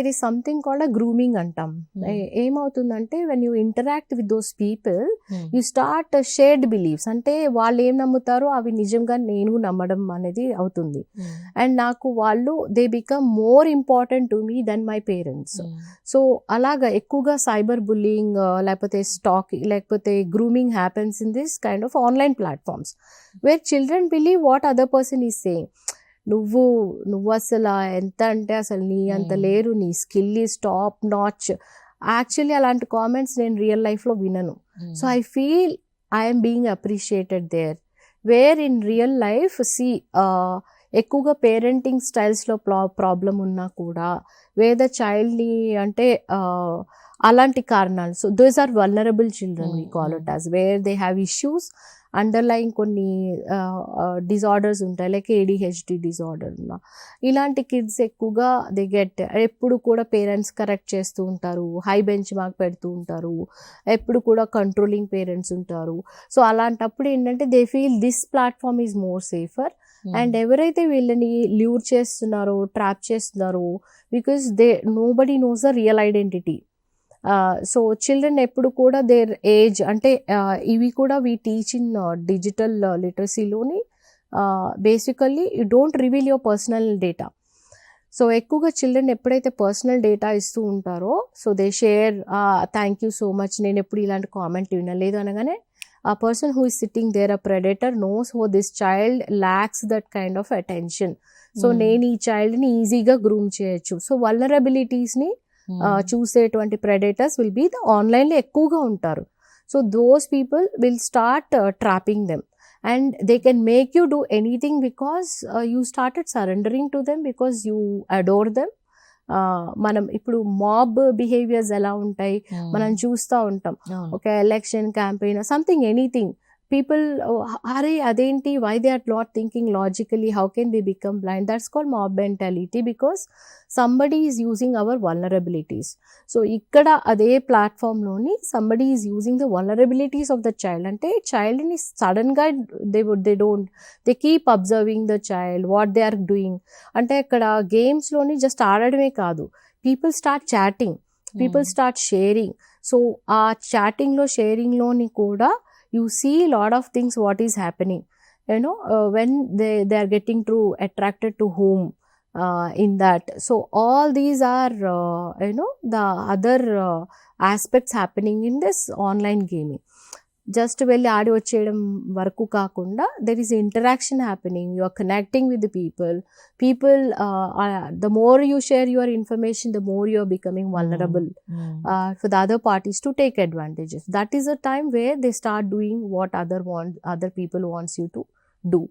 there is something called a grooming antam. ఏమవుతుందంటే when you interact with those people, you start shared beliefs. అంటే వాళ్ళు ఏం నమ్ముతారో అవి నిజంగా నేను నమ్మడం అనేది అవుతుంది. అండ్ నాకు వాళ్ళు they become more important to me than my parents. So అలాగా ఎక్కువగా సైబర్ బుల్లింగ్ లేకపోతే స్టాకింగ్ లేకపోతే grooming happens in this kind of online platforms where children believe what other person is saying. నువ్వు అసలు ఎంత అంటే అసలు నీ అంత లేరు, నీ skill is top notch. Actually అలాంటి కామెంట్స్ నేను రియల్ లైఫ్లో వినను. So I feel I'm being appreciated there. Where in real life ఎక్కువగా పేరెంటింగ్ స్టైల్స్లో ప్రాబ్లం ఉన్నా కూడా వేద చైల్డ్ని అంటే అలాంటి కారణాలు. So those are vulnerable children we call it as, where they have issues underline కొన్ని డిజార్డర్స్ ఉంటాయి, లైక్ ADHD డిజార్డర్ ఉన్న ఇలాంటి కిడ్స్ ఎక్కువగా దే గెట్ ఎప్పుడు కూడా పేరెంట్స్ కరెక్ట్ చేస్తూ ఉంటారు, హై బెంచ్ మార్క్ పెడుతూ ఉంటారు, ఎప్పుడు కూడా కంట్రోలింగ్ పేరెంట్స్ ఉంటారు. సో అలాంటప్పుడు ఏంటంటే they feel this platform is more safer. And ఎవరైతే వీళ్ళని ల్యూర్ చేస్తున్నారో ట్రాప్ చేస్తున్నారో because nobody knows the real identity. So children ఎప్పుడు కూడా దేర్ ఏజ్ అంటే ఇవి కూడా వీ టీచ్ ఇన్ డిజిటల్ లిటరసీలోని basically you don't reveal your personal data. So ఎక్కువగా చిల్డ్రన్ ఎప్పుడైతే పర్సనల్ డేటా ఇస్తూ ఉంటారో so they share thank you so much, నేను ఎప్పుడు ఇలాంటి కామెంట్ వినలేదు అనగానే a person who is sitting there, a predator, knows how this child lacks that kind of attention. So నేను ఈ చైల్డ్ని ఈజీగా గ్రూమ్ చేయొచ్చు. సో వల్నరబిలిటీస్ని చూసేటువంటి ప్రెడేటర్స్ విల్ బీ ద ఆన్లైన్లో ఎక్కువగా ఉంటారు. So those people will start trapping them and they can make you do anything because you started surrendering to them because you adore them. మనం ఇప్పుడు మాబ్ బిహేవియర్స్ ఎలా ఉంటాయి మనం చూస్తూ ఉంటాం. ఒక election campaign something anything, people అరే అదేంటి, why they are not thinking logically, how can they become blind. That's called mob mentality because somebody is using our vulnerabilities. So ఇక్కడ అదే ప్లాట్ఫామ్లోని somebody is using the vulnerabilities of the child. అంటే చైల్డ్ని సడన్గా they keep observing the child what they are doing. అంటే అక్కడ గేమ్స్లోని just ఆడడమే కాదు, people start chatting, people start sharing. So ఆ చాటింగ్లో షేరింగ్లోని కూడా you see a lot of things what is happening, you know, when they are getting attracted to whom in that. So all these are you know the other aspects happening in this online gaming. Just వెళ్ళి ఆడి వచ్చేయడం వరకు కాకుండా there is interaction happening, you are connecting with the people. The more you share your information the more you are becoming vulnerable for the other parties to take advantages. That is a time where they start doing what other people wants you to do.